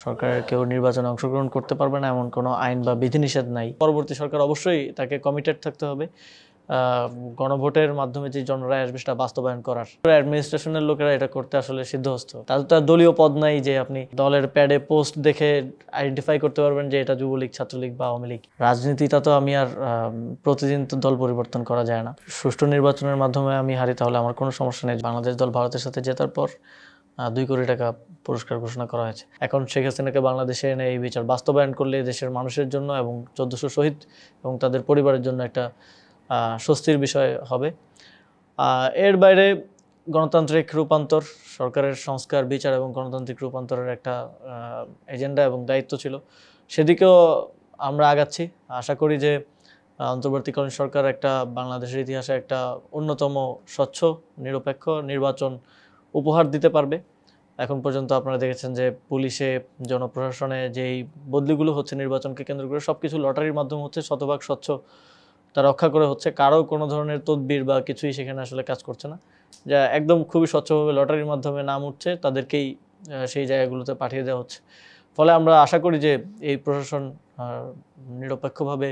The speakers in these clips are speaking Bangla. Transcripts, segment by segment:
সরকারের কেউ নির্বাচনে অংশগ্রহণ করতে পারবে না এমন কোনো আইন বা বিধিনিষেধ নাই। পরবর্তী সরকার অবশ্যই তাকে কমিটেড থাকতে হবে গণভোটের মাধ্যমে যে জনরায় আসবে সেটা বাস্তবায়ন করার। অ্যাডমিনিস্ট্রেশনের লোকেরা এটা করতে আসলে সিদ্ধহস্ত। তাদের তো আর দলীয় পদ নাই যে আপনি দলের প্যাডে পোস্ট দেখে আইডেন্টিফাই করতে পারবেন যে এটা যুবলীগ, ছাত্রলীগ বা আওয়ামী লীগ। রাজনীতিটা তো আমি আর প্রতিদিন তো দল পরিবর্তন করা যায় না। সুষ্ঠু নির্বাচনের মাধ্যমে আমি হারি তাহলে আমার কোনো সমস্যা নেই। বাংলাদেশ দল ভারতের সাথে জেতার পর 2 কোটি টাকা পুরস্কার ঘোষণা করা হয়েছে। এখন শেখ হাসিনাকে বাংলাদেশে এনে এই বিচার বাস্তবায়ন করলে দেশের মানুষের জন্য এবং 1400 শহীদ এবং তাদের পরিবারের জন্য একটা স্বস্তির বিষয় হবে। এর বাইরে গণতান্ত্রিক রূপান্তর, সরকারের সংস্কার, বিচার এবং গণতান্ত্রিক রূপান্তরের একটা এজেন্ডা এবং দায়িত্ব ছিল, সেদিকেও আমরা আগাচ্ছি। আশা করি যে অন্তর্বর্তীকালীন সরকার একটা বাংলাদেশের ইতিহাসে একটা অন্যতম স্বচ্ছ নিরপেক্ষ নির্বাচন উপহার দিতে পারবে। এখন পর্যন্ত আপনারা দেখেছেন যে পুলিশে, জনপ্রশাসনে যেই বদলিগুলো হচ্ছে নির্বাচনকে কেন্দ্র করে সব কিছু লটারির মাধ্যমে হচ্ছে, শতভাগ স্বচ্ছ তা রক্ষা করে হচ্ছে। কারো কোনো ধরনের তদবির বা কিছুই সেখানে আসলে কাজ করছে না, যা একদম খুবই স্বচ্ছভাবে লটারির মাধ্যমে নাম উঠছে, তাদেরকেই সেই জায়গাগুলোতে পাঠিয়ে দেওয়া হচ্ছে। ফলে আমরা আশা করি যে এই প্রশাসন নিরপেক্ষভাবে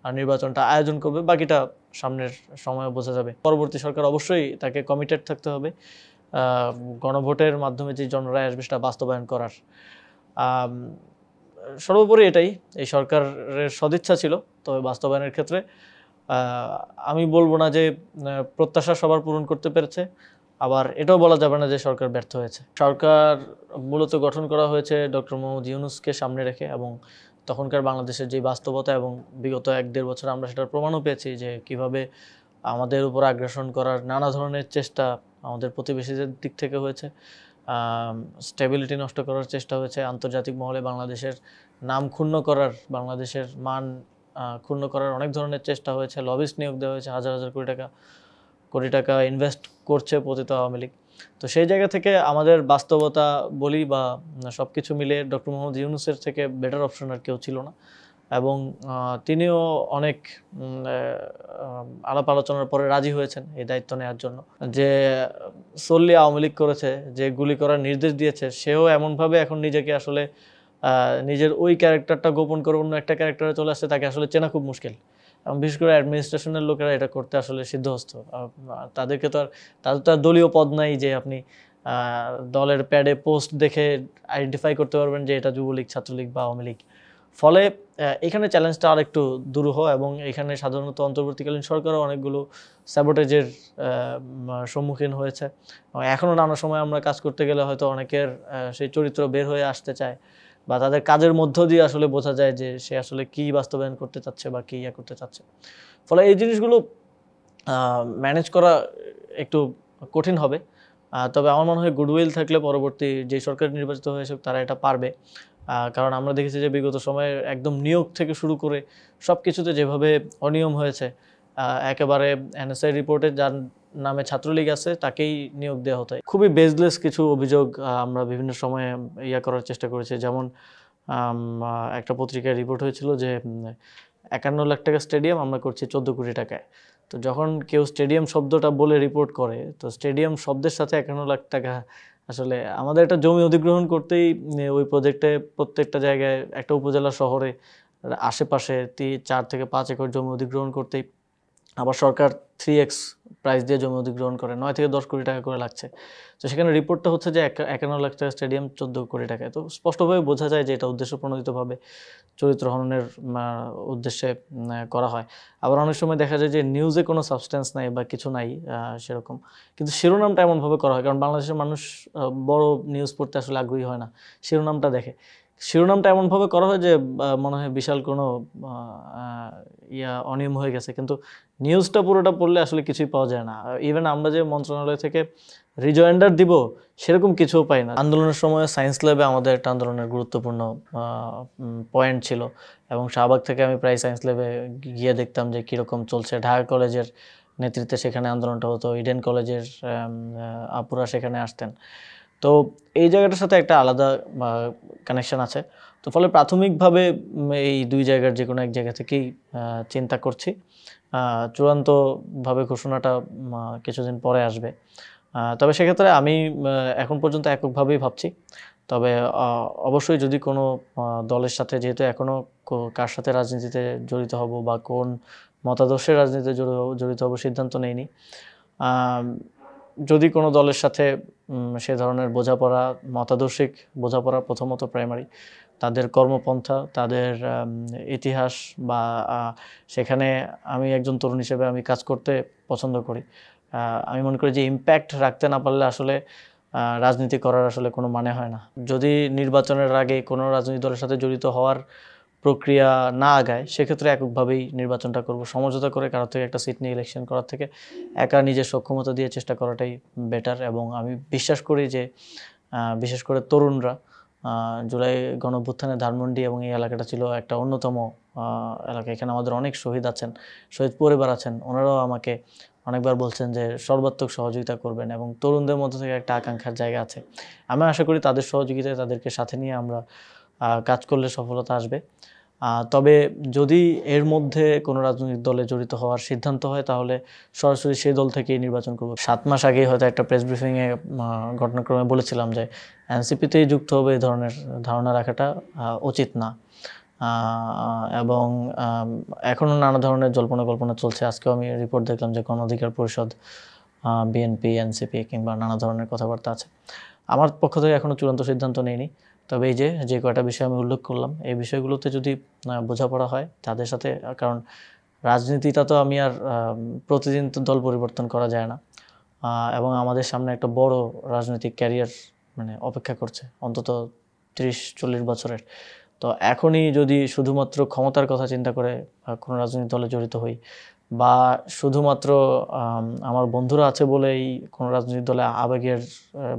নির্বাচনটা আয়োজন করবে। বাকিটা সামনের সময়ে বোঝা যাবে। পরবর্তী সরকার অবশ্যই তাকে কমিটেড থাকতে হবে গণভোটের মাধ্যমে যে জনরায় আসবে সেটা বাস্তবায়ন করার। সর্বোপরি এটাই এই সরকারের সদিচ্ছা ছিল, তবে বাস্তবায়নের ক্ষেত্রে আমি বলবো না যে প্রত্যাশা সবার পূরণ করতে পেরেছে, আবার এটাও বলা যাবে না যে সরকার ব্যর্থ হয়েছে। সরকার মূলত গঠন করা হয়েছে ডক্টর মোহাম্মদ ইউনূসকে সামনে রেখে, এবং তখনকার বাংলাদেশের যে বাস্তবতা এবং বিগত 1-1.5 বছর আমরা সেটার প্রমাণও পেয়েছি যে কিভাবে আমাদের উপর আগ্রাসন করার নানা ধরনের চেষ্টা আমাদের প্রতিবেশীদের দিক থেকে হয়েছে, স্টেবিলিটি নষ্ট করার চেষ্টা হয়েছে, আন্তর্জাতিক মহলে বাংলাদেশের নাম ক্ষুণ্ণ করার, বাংলাদেশের মান ক্ষুণ্ণ করার অনেক ধরনের চেষ্টা হয়েছে, লবিস্ট নিয়োগ দেওয়া হয়েছে, হাজার হাজার কোটি টাকা ইনভেস্ট করছে পতিত আওয়ামী লীগ। তো সেই জায়গা থেকে আমাদের বাস্তবতা বলি বা সব কিছু মিলে ডক্টর মোহাম্মদ ইউনূসের থেকে বেটার অপশন আর কেউ ছিল না, এবং তিনিও অনেক আলাপ আলোচনার পরে রাজি হয়েছেন এই দায়িত্ব নেওয়ার জন্য। যে solely আওয়ামী লীগ করেছে, যে গুলি করার নির্দেশ দিয়েছে, সেও এমনভাবে এখন নিজেকে আসলে নিজের ওই ক্যারেক্টারটা গোপন করে অন্য একটা ক্যারেক্টারে চলে আসছে, তাকে আসলে চেনা খুব মুশকিল। এবং বিশেষ করে অ্যাডমিনিস্ট্রেশনের লোকেরা এটা করতে আসলে সিদ্ধহস্ত। তাদের তো আর দলীয় পদ নাই যে আপনি দলের প্যাডে পোস্ট দেখে আইডেন্টিফাই করতে পারবেন যে এটা যুবলীগ, ছাত্রলীগ বা আওয়ামী লীগ। ফলে এখানে চ্যালেঞ্জটা আর একটু দুরূহ, এবং এখানে সাধারণত অন্তর্বর্তীকালীন সরকারও অনেকগুলো স্যাবোটেজের সম্মুখীন হয়েছে। এখনও নানা সময় আমরা কাজ করতে গেলে হয়তো অনেকের সেই চরিত্র বের হয়ে আসতে চায়, বা তাদের কাজের মধ্য দিয়ে আসলে বোঝা যায় যে সে আসলে কী বাস্তবায়ন করতে চাচ্ছে বা কী করতে চাচ্ছে। ফলে এই জিনিসগুলো ম্যানেজ করা একটু কঠিন হবে। তবে আমার মনে হয় গুডউইল থাকলে পরবর্তী যে সরকার নির্বাচিত হয়েছে তারা এটা পারবে। কারণ আমরা দেখেছি যে বিগত সময়ে একদম নিয়োগ থেকে শুরু করে সব কিছুতে যেভাবে অনিয়ম হয়েছে, একেবারে এনএসআই রিপোর্টে যার নামে ছাত্রলীগ আছে তাকেই নিয়োগ দেওয়া হতো। খুবই বেসলেস কিছু অভিযোগ আমরা বিভিন্ন সময়ে করার চেষ্টা করেছি। যেমন একটা পত্রিকায় রিপোর্ট হয়েছিল যে 51 লাখ টাকা স্টেডিয়াম আমরা করছি 14 কোটি টাকায়। তো যখন কেউ স্টেডিয়াম শব্দটা বলে রিপোর্ট করে, তো স্টেডিয়াম শব্দের সাথে 51 লাখ টাকা, আসলে আমাদের একটা জমি অধিগ্রহণ করতেই ওই প্রজেক্টে প্রত্যেকটা জায়গায় একটা উপজেলা শহরে আশেপাশে 4 থেকে 5 একর জমি অধিগ্রহণ করতেই আবার সরকার 3x প্রাইস দিয়ে জমি অধিগ্রহণ করে 9 থেকে 10 কোটি টাকা করে লাগছে। তো সেখানে রিপোর্টটা হচ্ছে যে 51 লাখ টাকা স্টেডিয়াম 14 কোটি টাকায়। তো স্পষ্টভাবে বোঝা যায় যে এটা উদ্দেশ্যপ্রণোদিতভাবে চরিত্র হননের উদ্দেশ্যে করা হয়। আবার অনেক সময় দেখা যায় যে নিউজে কোনো সাবস্টেন্স নাই বা কিছু নাই সেরকম, কিন্তু শিরোনামটা এমনভাবে করা হয়, কারণ বাংলাদেশের মানুষ বড় নিউজ পড়তে আসলে আগ্রহী হয় না, শিরোনামটা দেখে। শিরোনামটা এমনভাবে করা হয় যে মনে হয় বিশাল কোনো অনিয়ম হয়ে গেছে, কিন্তু নিউজটা পুরোটা পড়লে আসলে কিছুই পাওয়া যায় না। ইভেন আমরা যে মন্ত্রণালয় থেকে রিজয়েন্ডার দিব সেরকম কিছুও পাই না। আন্দোলনের সময় সায়েন্স ল্যাবে আমাদের একটা আন্দোলনের গুরুত্বপূর্ণ পয়েন্ট ছিল, এবং শাহবাগ থেকে আমি প্রায় সায়েন্স ল্যাবে গিয়ে দেখতাম যে কীরকম চলছে। ঢাকা কলেজের নেতৃত্বে সেখানে আন্দোলনটা হতো, ইডেন কলেজের আপুরা সেখানে আসতেন। তো এই জায়গাটার সাথে একটা আলাদা কানেকশন আছে। তো ফলে প্রাথমিকভাবে এই 2 জায়গার যে কোনো এক জায়গা থেকেই চিন্তা করছি। চূড়ান্তভাবে ঘোষণাটা কিছুদিন পরে আসবে। তবে সেক্ষেত্রে আমি এখন পর্যন্ত এককভাবেই ভাবছি তবে অবশ্যই যদি কোনো দলের সাথে, যেহেতু এখনও কার সাথে রাজনীতিতে জড়িত হব বা কোন মতাদর্শের রাজনীতিতে জড়িত হব সিদ্ধান্ত নেইনি, যদি কোনো দলের সাথে সে ধরনের বোঝাপড়া, মতাদর্শিক বোঝাপড়া, প্রথমত প্রাইমারি তাদের কর্মপন্থা, তাদের ইতিহাস বা সেখানে আমি একজন তরুণ হিসেবে আমি কাজ করতে পছন্দ করি। আমি মনে করি যে ইম্প্যাক্ট রাখতে না পারলে আসলে রাজনীতি করার আসলে কোনো মানে হয় না। যদি নির্বাচনের আগে কোনো রাজনৈতিক দলের সাথে জড়িত হওয়ার প্রক্রিয়া না আগায়, সেক্ষেত্রে এককভাবেই নির্বাচনটা করব। সমঝোতা করে কারোর থেকে একটা সিট নিয়ে ইলেকশন করার থেকে একা নিজের সক্ষমতা দিয়ে চেষ্টা করাটাই বেটার। এবং আমি বিশ্বাস করি যে বিশেষ করে তরুণরা, জুলাই গণঅভ্যুত্থানে ধানমন্ডি এবং এই এলাকাটা ছিল একটা অন্যতম এলাকা। এখানে আমাদের অনেক শহীদ আছেন, শহীদ পরিবার আছেন। ওনারাও আমাকে অনেকবার বলছেন যে সর্বাত্মক সহযোগিতা করবেন এবং তরুণদের মধ্যে থেকে একটা আকাঙ্ক্ষার জায়গা আছে। আমি আশা করি তাদের সহযোগিতায়, তাদেরকে সাথে নিয়ে আমরা কাজ করলে সফলতা আসবে। তবে যদি এর মধ্যে কোনো রাজনৈতিক দলে জড়িত হওয়ার সিদ্ধান্ত হয়, তাহলে সরাসরি সেই দল থেকেই নির্বাচন করব। 7 মাস আগেই হয়তো একটা প্রেস ব্রিফিংয়ে ঘটনাক্রমে বলেছিলাম যে এনসিপিতেই যুক্ত হবে, এই ধরনের ধারণা রাখাটা উচিত না। এবং এখনও নানা ধরনের জল্পনা কল্পনা চলছে। আজকেও আমি রিপোর্ট দেখলাম যে গণ অধিকার পরিষদ, বিএনপি, এনসিপি কিংবা নানা ধরনের কথাবার্তা আছে। আমার পক্ষ থেকে এখনও চূড়ান্ত সিদ্ধান্ত নেইনি। তবে এই যে কয়টা বিষয় আমি উল্লেখ করলাম, এই বিষয়গুলোতে যদি বোঝাপড়া হয় তাদের সাথে, কারণ রাজনীতিটা তো আমি আর প্রতিদিন তো দল পরিবর্তন করা যায় না, এবং আমাদের সামনে একটা বড় রাজনৈতিক ক্যারিয়ার অপেক্ষা করছে, অন্তত 30-40 বছরের। তো এখনই যদি শুধুমাত্র ক্ষমতার কথা চিন্তা করে কোনো রাজনৈতিক দলে জড়িত হই, বা শুধুমাত্র আমার বন্ধুরা আছে বলেই কোনো রাজনৈতিক দলে আবেগের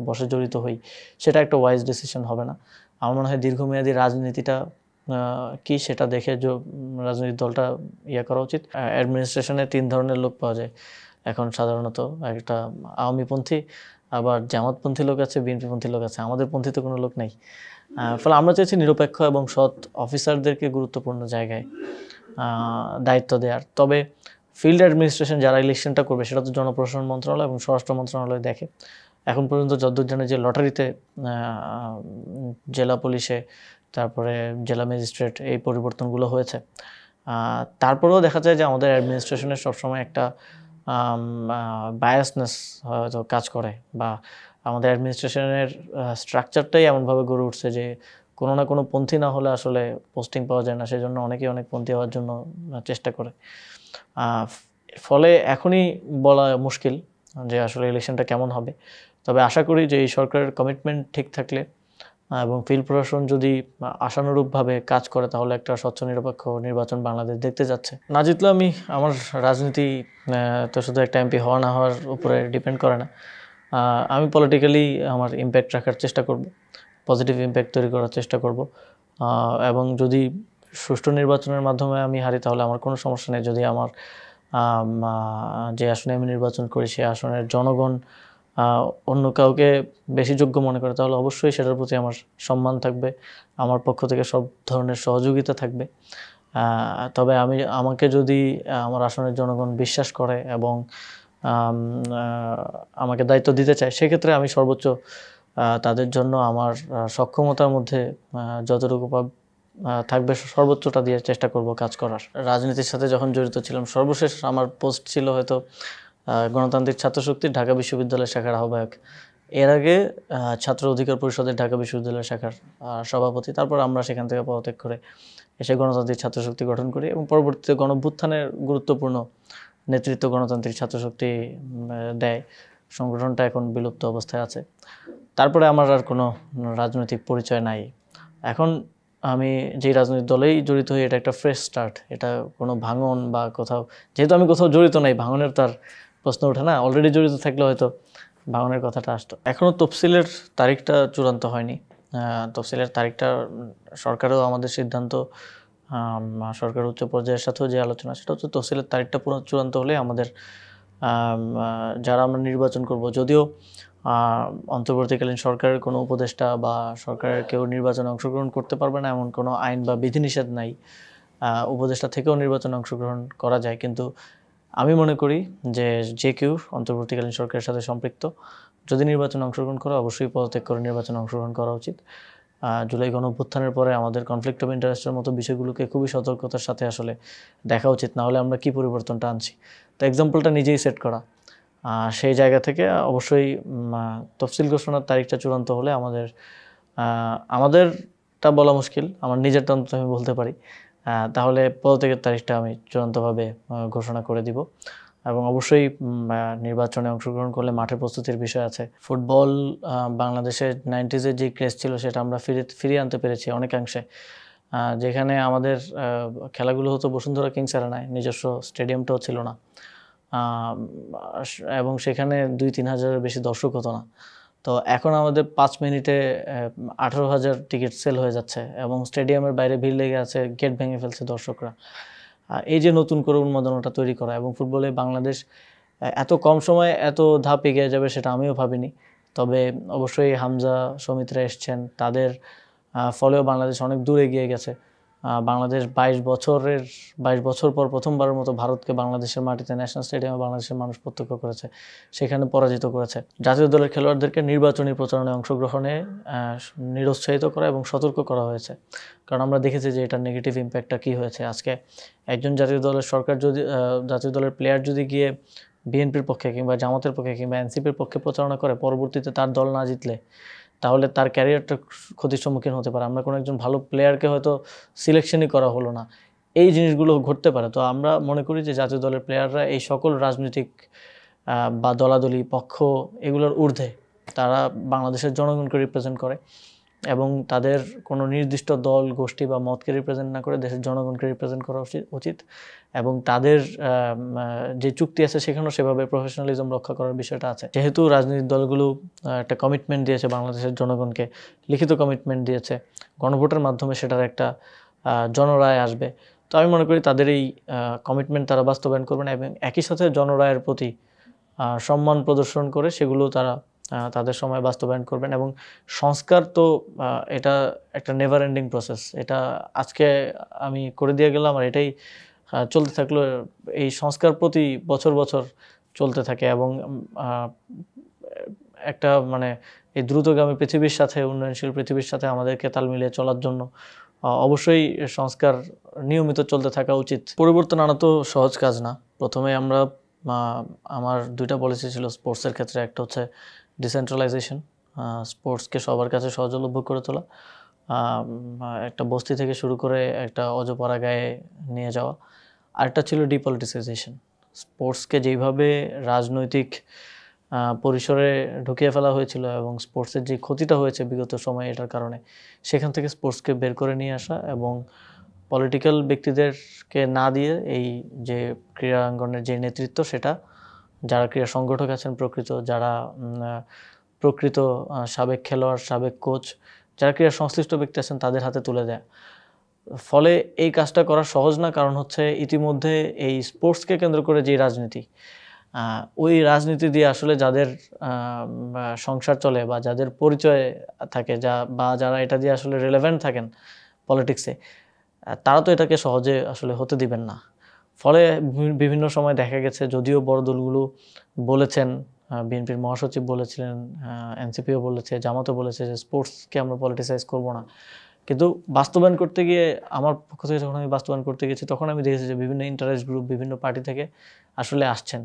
বশে জড়িত হই, সেটা একটা ওয়াইজ ডিসিশন হবে না। আমার মনে হয় দীর্ঘমেয়াদী রাজনীতিটা কি সেটা দেখে রাজনৈতিক দলটা করা উচিত। অ্যাডমিনিস্ট্রেশনে 3 ধরনের লোক পাওয়া যায় এখন সাধারণত। একটা আওয়ামীপন্থী, আবার জামাতপন্থী লোক আছে, বিএনপিপন্থী লোক আছে, আমাদের পন্থীতে কোনো লোক নেই। ফলে আমরা চাইছি নিরপেক্ষ এবং সৎ অফিসারদেরকে গুরুত্বপূর্ণ জায়গায় দায়িত্ব দেওয়ার। তবে ফিল্ড অ্যাডমিনিস্ট্রেশন যারা ইলেকশনটা করবে, সেটা তো জনপ্রশাসন মন্ত্রণালয় এবং স্বরাষ্ট্র মন্ত্রণালয় দেখে। এখন পর্যন্ত যতদূর জানে যে লটারিতে জেলা পুলিশে, তারপরে জেলা ম্যাজিস্ট্রেট, এই পরিবর্তনগুলো হয়েছে। তারপরেও দেখা যায় যে আমাদের অ্যাডমিনিস্ট্রেশনের সবসময় একটা বায়াসনেস হয়তো কাজ করে, বা আমাদের অ্যাডমিনিস্ট্রেশনের স্ট্রাকচারটাই এমনভাবে গড়ে উঠছে যে কোনো না কোনো পন্থী না হলে আসলে পোস্টিং পাওয়া যায় না। সেজন্য অনেকেই অনেক পন্থী হওয়ার জন্য চেষ্টা করে। ফলে এখনই বলা মুশকিল যে আসলে ইলেকশনটা কেমন হবে। তবে আশা করি যে এই সরকারের কমিটমেন্ট ঠিক থাকলে এবং ফিল্ড প্রশাসন যদি আশানুরূপভাবে কাজ করে, তাহলে একটা স্বচ্ছ নিরপেক্ষ নির্বাচন বাংলাদেশ দেখতে যাচ্ছে। না জিতলে আমার রাজনীতি তো শুধু একটা এমপি হওয়া না হওয়ার উপরে ডিপেন্ড করে না। আমি পলিটিক্যালি আমার ইম্প্যাক্ট রাখার চেষ্টা করব, পজিটিভ ইম্প্যাক্ট তৈরি করার চেষ্টা করব। এবং যদি সুষ্ঠু নির্বাচনের মাধ্যমে আমি হারি, তাহলে আমার কোনো সমস্যা নেই। যদি আমার যে আসনে আমি নির্বাচন করি, সে আসনের জনগণ অন্য কাউকে বেশি যোগ্য মনে করে, তাহলে অবশ্যই সেটার প্রতি আমার সম্মান থাকবে, আমার পক্ষ থেকে সব ধরনের সহযোগিতা থাকবে। তবে আমাকে যদি আমার আসনের জনগণ বিশ্বাস করে এবং আমাকে দায়িত্ব দিতে চায়, সেক্ষেত্রে আমি সর্বোচ্চ তাদের জন্য আমার সক্ষমতার মধ্যে যতটুকু থাকবে সর্বোচ্চটা দিয়ে চেষ্টা করব কাজ করার। রাজনীতির সাথে যখন জড়িত ছিলাম, সর্বশেষ আমার পোস্ট ছিল হয়তো গণতান্ত্রিক ছাত্রশক্তির ঢাকা বিশ্ববিদ্যালয় শাখার আহ্বায়ক। এর আগে ছাত্র অধিকার পরিষদের ঢাকা বিশ্ববিদ্যালয় শাখার সভাপতি। তারপর আমরা সেখান থেকে পদত্যাগ করে এসে গণতান্ত্রিক ছাত্রশক্তি গঠন করি এবং পরবর্তীতে গণঅভ্যুত্থানের গুরুত্বপূর্ণ নেতৃত্ব গণতান্ত্রিক ছাত্রশক্তি দেয়। সংগঠনটা এখন বিলুপ্ত অবস্থায় আছে। তারপরে আমার আর কোনো রাজনৈতিক পরিচয় নাই। এখন আমি যেই রাজনৈতিক দলেই জড়িত হই, এটা একটা ফ্রেশ স্টার্ট। এটা কোনো ভাঙন বা কোথাও, যেহেতু আমি কোথাও জড়িত নাই, ভাঙনের তার প্রশ্ন ওঠে না। অলরেডি জড়িত থাকলে হয়তো ভাঙনের কথাটা আসতো। এখনও তফসিলের তারিখটা চূড়ান্ত হয়নি। তফসিলের তারিখটা সরকারও আমাদের সিদ্ধান্ত, সরকার উচ্চ পর্যায়ের সাথেও যে আলোচনা, সেটা হচ্ছে তফসিলের তারিখটা পুরো চূড়ান্ত হলে আমাদের যারা আমরা নির্বাচন করব, যদিও অন্তর্বর্তীকালীন সরকারের কোনো উপদেষ্টা বা সরকারের কেউ নির্বাচনে অংশগ্রহণ করতে পারবে না এমন কোনো আইন বা বিধিনিষেধ নাই। উপদেষ্টা থেকেও নির্বাচনে অংশগ্রহণ করা যায়, কিন্তু আমি মনে করি যে যে কেউ অন্তর্বর্তীকালীন সরকারের সাথে সম্পৃক্ত যদি নির্বাচনে অংশগ্রহণ করে অবশ্যই পদত্যাগ করে নির্বাচনে অংশগ্রহণ করা উচিত। জুলাই গণঅভ্যুত্থানের পরে আমাদের কনফ্লিক্ট অফ ইন্টারেস্টের মতো বিষয়গুলোকে খুবই সতর্কতার সাথে আসলে দেখা উচিত, না হলে আমরা কী পরিবর্তনটা আনছি। তো এক্সাম্পলটা নিজেই সেট করা, সেই জায়গা থেকে অবশ্যই তফসিল ঘোষণার তারিখটা চূড়ান্ত হলে আমাদেরটা বলা মুশকিল, আমার নিজেরটা অন্তত আমি বলতে পারি, তাহলে পদত্যাগের তারিখটা আমি চূড়ান্তভাবে ঘোষণা করে দিব। এবং অবশ্যই নির্বাচনে অংশগ্রহণ করলে মাঠে প্রস্তুতির বিষয় আছে। ফুটবল বাংলাদেশের 90s-এর যে ক্রেজ ছিল সেটা আমরা ফিরিয়ে আনতে পেরেছি অনেকাংশে। যেখানে আমাদের খেলাগুলো হতো বসুন্ধরা কিংস অ্যারেনায়, নিজস্ব স্টেডিয়ামটাও ছিল না, এবং সেখানে 2-3 হাজারের বেশি দর্শক হতো না। তো এখন আমাদের 5 মিনিটে 18,000 টিকিট সেল হয়ে যাচ্ছে এবং স্টেডিয়ামের বাইরে ভিড় লেগে আছে, গেট ভেঙে ফেলছে দর্শকরা। এই যে নতুন করে উন্মাদনাটা তৈরি করা, এবং ফুটবলে বাংলাদেশ এত কম সময়ে এত ধাপ এগিয়ে যাবে সেটা আমিও ভাবিনি। তবে অবশ্যই হামজা সমিতরা এসছেন, তাদের ফলেও বাংলাদেশ অনেক দূর এগিয়ে গেছে। বাংলাদেশ 22 বছর পর প্রথমবারের মতো ভারতকে বাংলাদেশের মাটিতে ন্যাশনাল স্টেডিয়ামে বাংলাদেশের মানুষ প্রত্যক্ষ করেছে, সেখানে পরাজিত করেছে। জাতীয় দলের খেলোয়াড়দেরকে নির্বাচনী প্রচারণায় অংশগ্রহণে নিরুৎসাহিত করা এবং সতর্ক করা হয়েছে, কারণ আমরা দেখেছি যে এটার নেগেটিভ ইম্প্যাক্টটা কী হয়েছে। আজকে একজন জাতীয় দলের জাতীয় দলের প্লেয়ার যদি গিয়ে বিএনপির পক্ষে কিংবা জামাতের পক্ষে কিংবা এনসিপির পক্ষে প্রচারণা করে, পরবর্তীতে তার দল না জিতলে তাহলে তার ক্যারিয়ারটা ক্ষতির সম্মুখীন হতে পারে। আমরা কোনো একজন ভালো প্লেয়ারকে হয়তো সিলেকশনই করা হলো না, এই জিনিসগুলো ঘটতে পারে। তো আমরা মনে করি যে জাতীয় দলের প্লেয়াররা এই সকল রাজনৈতিক বা দলাদলি পক্ষ এগুলোর ঊর্ধ্বে, তারা বাংলাদেশের জনগণকে রিপ্রেজেন্ট করে এবং তাদের কোনো নির্দিষ্ট দল গোষ্ঠী বা মতকে রিপ্রেজেন্ট না করে দেশের জনগণকে রিপ্রেজেন্ট করা উচিত। এবং তাদের যে চুক্তি আছে সেখানেও সেভাবে প্রফেশনালিজম রক্ষা করার বিষয়টা আছে। যেহেতু রাজনৈতিক দলগুলো একটা কমিটমেন্ট দিয়েছে বাংলাদেশের জনগণকে, লিখিত কমিটমেন্ট দিয়েছে, গণভোটের মাধ্যমে সেটার একটা জনরায় আসবে। তো আমি মনে করি তাদের এই কমিটমেন্ট তারা বাস্তবায়ন করবেন এবং একই সাথে জনরায়ের প্রতি সম্মান প্রদর্শন করে সেগুলো তারা তাদের সময় বাস্তবায়ন করবেন। এবং সংস্কার তো এটা একটা নেভার এন্ডিং প্রসেস, এটা আজকে আমি করে দিয়ে গেলাম আর এটাই চলতে থাকলো। এই সংস্কার প্রতি বছর বছর চলতে থাকে এবং একটা এই দ্রুতগামী পৃথিবীর সাথে, উন্নয়নশীল পৃথিবীর সাথে আমাদেরকে তাল মিলিয়ে চলার জন্য অবশ্যই সংস্কার নিয়মিত চলতে থাকা উচিত। পরিবর্তন আনা তো সহজ কাজ না। প্রথমে আমার 2টা পলিসি ছিল স্পোর্টসের ক্ষেত্রে। একটা হচ্ছে ডিসেন্ট্রালাইজেশন, স্পোর্টসকে সবার কাছে সহজলভ্য করে তোলা, একটা বস্তি থেকে শুরু করে একটা অজপাড়া গায়ে নিয়ে যাওয়া। আরেকটা ছিল ডিপলিটিসাইজেশন, স্পোর্টসকে যেইভাবে রাজনৈতিক পরিসরে ঢুকিয়ে ফেলা হয়েছিল এবং স্পোর্টসের যে ক্ষতিটা হয়েছে বিগত সময়ে এটার কারণে, সেখান থেকে স্পোর্টসকে বের করে নিয়ে আসা এবং পলিটিক্যাল ব্যক্তিদেরকে না দিয়ে এই যে ক্রীড়াঙ্গনের যে নেতৃত্ব, সেটা যারা ক্রীড়া সংগঠক আছেন যারা প্রকৃত সাবেক খেলোয়াড়, সাবেক কোচ, যারা ক্রীড়া সংশ্লিষ্ট ব্যক্তি আছেন তাদের হাতে তুলে দেয়। ফলে এই কাজটা করা সহজ না, কারণ হচ্ছে ইতিমধ্যে এই স্পোর্টসকে কেন্দ্র করে যে রাজনীতি, ওই রাজনীতি দিয়ে আসলে যাদের সংসার চলে বা যাদের পরিচয় থাকে, বা যারা এটা দিয়ে আসলে রিলেভেন্ট থাকেন পলিটিক্সে, তারা তো এটাকে সহজে আসলে হতে দিবেন না। ফলে বিভিন্ন সময় দেখা গেছে, যদিও বড় দলগুলো বলেছেন, বিএনপির মহাসচিব বলেছিলেন, এনসিপিও বলেছে, জামাতও বলেছে যে স্পোর্টসকে আমরা পলিটিসাইজ করব না, কিন্তু বাস্তবায়ন করতে গিয়ে আমার পক্ষ থেকে যখন আমি বাস্তবায়ন করতে গেছি তখন আমি দেখেছি যে বিভিন্ন ইন্টারেস্ট গ্রুপ বিভিন্ন পার্টি থেকে আসলে আসছেন,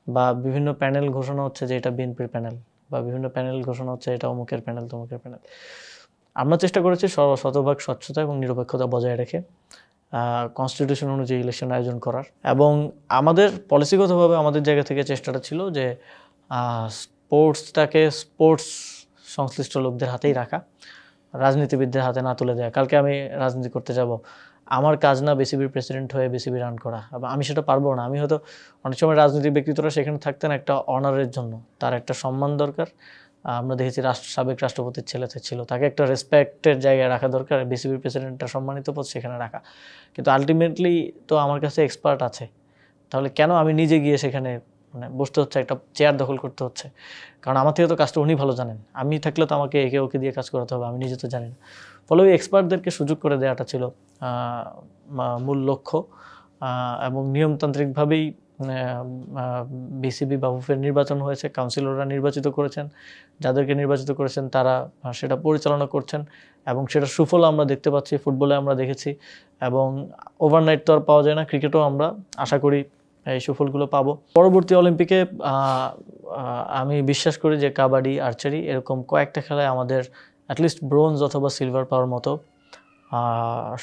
বা বিভিন্ন প্যানেল ঘোষণা হচ্ছে যে এটা বিএনপির প্যানেল, বা বিভিন্ন প্যানেল ঘোষণা হচ্ছে এটা অমুকের প্যানেল, তমুকের প্যানেল। আমরা চেষ্টা করেছি শতভাগ স্বচ্ছতা এবং নিরপেক্ষতা বজায় রেখে কনস্টিটিউশন অনুযায়ী ইলেকশন আয়োজন করার। এবং আমাদের পলিসিগতভাবে আমাদের জায়গা থেকে চেষ্টাটা ছিল যে স্পোর্টসটাকে স্পোর্টস সংশ্লিষ্ট লোকদের হাতেই রাখা, রাজনীতিবিদদের হাতে না তুলে দেওয়া। কালকে আমি রাজনীতি করতে যাব, আমার কাজ না বিসিবির প্রেসিডেন্ট হয়ে বিসিবি রান করা, আমি সেটা পারবো না। আমি হয়তো অনেক সময় রাজনৈতিক ব্যক্তিত্বরা সেখানে থাকতেন একটা অনারের জন্য, তার একটা সম্মান দরকার। আমরা দেখেছি সাবেক রাষ্ট্রপতির ছেলে ছিল, তাকে একটা রেসপেক্টের জায়গায় রাখা দরকার, বিসিবির প্রেসিডেন্টটা সম্মানিত পদ সেখানে রাখা। কিন্তু আলটিমেটলি তো আমার কাছে এক্সপার্ট আছে, তাহলে কেন আমি নিজে গিয়ে সেখানে বসতে হচ্ছে, একটা চেয়ার দখল করতে হচ্ছে? কারণ আমার থেকে তো কাজটা উনি ভালো জানেন, আমি থাকলে তো আমাকে একে ওকে দিয়ে কাজ করাতে হবে, আমি নিজে তো জানি না। ফলে ওই এক্সপার্টদেরকে সুযোগ করে দেওয়াটা ছিল মূল লক্ষ্য, এবং নিয়মতান্ত্রিকভাবেই বিসিবি বা উফের নির্বাচন হয়েছে, কাউন্সিলররা নির্বাচিত করেছেন, যাদেরকে নির্বাচিত করেছেন তারা সেটা পরিচালনা করছেন এবং সেটা সুফল আমরা দেখতে পাচ্ছি, ফুটবলে আমরা দেখেছি। এবং ওভারনাইট তো আর পাওয়া যায় না, ক্রিকেটও আমরা আশা করি এই সুফলগুলো পাবো। পরবর্তী অলিম্পিকে আমি বিশ্বাস করি যে কাবাডি, আর্চারি এরকম কয়েকটা খেলায় আমাদের অ্যাটলিস্ট ব্রোঞ্জ অথবা সিলভার পাওয়ার মতো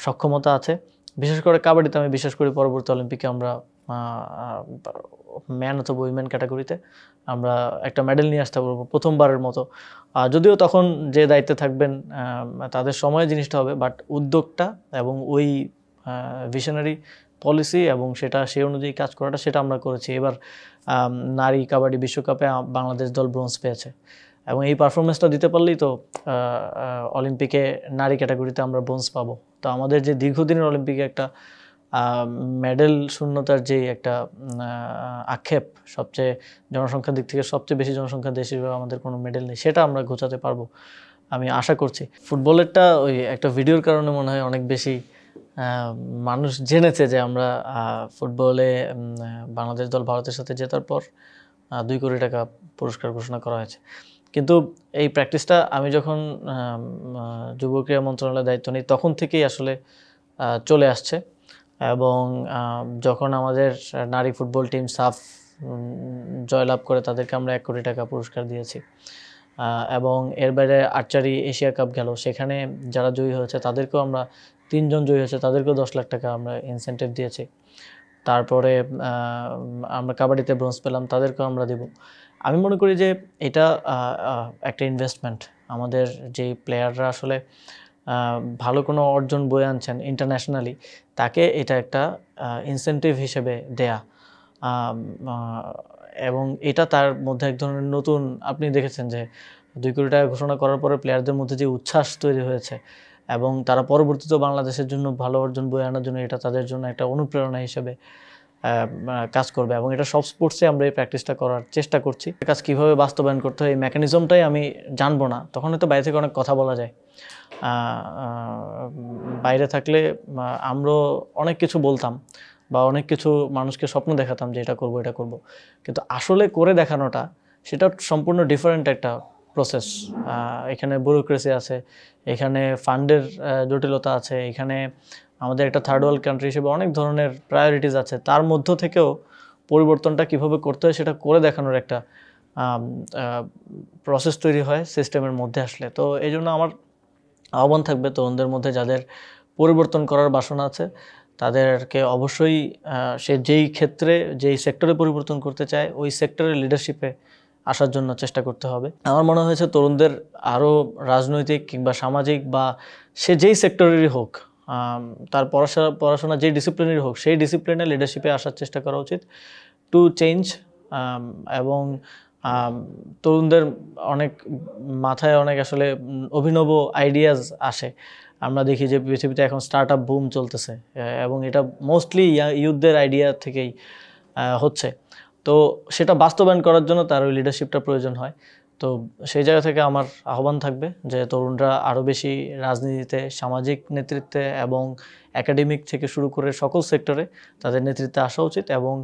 সক্ষমতা আছে। বিশেষ করে কাবাডিতে আমি বিশ্বাস করি পরবর্তী অলিম্পিকে আমরা ম্যান অথবা উইমেন ক্যাটাগরিতে আমরা একটা মেডেল নিয়ে আসতে পারবো প্রথমবারের মতো। যদিও তখন যে দায়িত্বে থাকবেন তাদের সময় জিনিসটা হবে, বাট উদ্যোগটা এবং ওই ভিশনারি পলিসি এবং সেটা সেই অনুযায়ী কাজ করাটা সেটা আমরা করেছি। এবার নারী কাবাডি বিশ্বকাপে বাংলাদেশ দল ব্রোঞ্জ পেয়েছে এবং এই পারফরমেন্সটা দিতে পারলেই তো অলিম্পিকে নারী ক্যাটাগরিতে আমরা ব্রোঞ্জ পাবো। তো আমাদের যে দীর্ঘদিনের অলিম্পিকে একটা মেডেল শূন্যতার যে একটা আক্ষেপ, সবচেয়ে জনসংখ্যার দিক থেকে সবচেয়ে বেশি জনসংখ্যার দেশ হিসেবে আমাদের কোনো মেডেল নেই, সেটা আমরা ঘোচাতে পারবো আমি আশা করছি। ফুটবলেরটা ওই একটা ভিডিওর কারণে মনে হয় অনেক বেশি মানুষ জেনেছে যে আমরা ফুটবলে বাংলাদেশ দল ভারতের সাথে জেতার পর 2 কোটি টাকা পুরস্কার ঘোষণা করা হয়েছে। কিন্তু এই প্র্যাকটিসটা আমি যখন যুব ক্রীড়া মন্ত্রণালয়ের দায়িত্ব নিই তখন থেকেই আসলে চলে আসছে। এবং যখন আমাদের নারী ফুটবল টিম সাফ জয়লাভ করে তাদেরকে আমরা 1 কোটি টাকা পুরস্কার দিয়েছি। এবং এর বাইরে আর্চারি এশিয়া কাপ গেল, সেখানে যারা জয়ী হয়েছে তাদেরকেও আমরা 3 জন জয়ী হয়েছে তাদেরকেও 10 লাখ টাকা আমরা ইনসেন্টিভ দিয়েছি। তারপরে আমরা কাবাডিতে ব্রোঞ্জ পেলাম, তাদেরকেও আমরা দেব। আমি মনে করি যে এটা একটা ইনভেস্টমেন্ট। আমাদের যেই প্লেয়াররা আসলে ভালো কোনো অর্জন বয়ে আনছেন ইন্টারন্যাশনালি, তাকে এটা একটা ইনসেন্টিভ হিসেবে দেয়া। এবং এটা তার মধ্যে এক ধরনের নতুন, আপনি দেখেছেন যে 2 কোটি টাকা ঘোষণা করার পরে প্লেয়ারদের মধ্যে যে উচ্ছ্বাস তৈরি হয়েছে এবং তারা পরবর্তীতে বাংলাদেশের জন্য ভালো অর্জন বয়ে আনার জন্য এটা তাদের জন্য একটা অনুপ্রেরণা হিসেবে কাজ করবে। এবং এটা সব স্পোর্টসে আমরা এই প্র্যাকটিসটা করার চেষ্টা করছি। কাজ কীভাবে বাস্তবায়ন করতে হয় এই মেকানিজমটাই আমি জানবো না, তখন হয়তো বাইরে থেকে অনেক কথা বলা যায়। বাইরে থাকলে আমরা অনেক কিছু বলতাম বা অনেক কিছু মানুষকে স্বপ্ন দেখাতাম যে এটা করব এটা করব, কিন্তু আসলে করে দেখানোটা সেটা সম্পূর্ণ ডিফারেন্ট একটা প্রসেস। এখানে ব্যুরোক্রেসি আছে, এখানে ফান্ডের জটিলতা আছে, এখানে আমাদের একটা থার্ড ওয়ার্ল্ড কান্ট্রি হিসেবে অনেক ধরনের প্রায়োরিটিস আছে। তার মধ্য থেকেও পরিবর্তনটা কিভাবে করতে হয় সেটা করে দেখানোর একটা প্রসেস তৈরি হয় সিস্টেমের মধ্যে আসলে। তো এই জন্য আমার আহ্বান থাকবে তরুণদের মধ্যে যাদের পরিবর্তন করার বাসনা আছে তাদেরকে অবশ্যই সে যেই ক্ষেত্রে যেই সেক্টরে পরিবর্তন করতে চায় ওই সেক্টরের লিডারশিপে আসার জন্য চেষ্টা করতে হবে। আমার মনে হয়েছে তরুণদের আরও রাজনৈতিক কিংবা সামাজিক বা সে যেই সেক্টরেরই হোক, তার পড়াশোনা যেই ডিসিপ্লিনেরই হোক, সেই ডিসিপ্লিনে লিডারশিপে আসার চেষ্টা করা উচিত টু চেঞ্জ। এবং তরুণদের অনেক মাথায় অনেক আসলে অভিনব আইডিয়াস আসে। আমরা দেখি যে পৃথিবীতে এখন স্টার্ট আপ বুম চলতেছে এবং এটা মোস্টলি ইউথদের আইডিয়া থেকেই হচ্ছে। তো সেটা বাস্তবায়ন করার জন্য তার ওই লিডারশিপটা প্রয়োজন হয়। তো সেই জায়গা থেকে আমার আহ্বান থাকবে যে তরুণরা আরও বেশি রাজনীতিতে, সামাজিক নেতৃত্বে এবং একাডেমিক থেকে শুরু করে সকল সেক্টরে তাদের নেতৃত্বে আসা উচিত এবং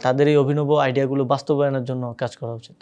তাদের এই অভিনব আইডিয়াগুলো বাস্তবায়নের জন্য কাজ করা উচিত।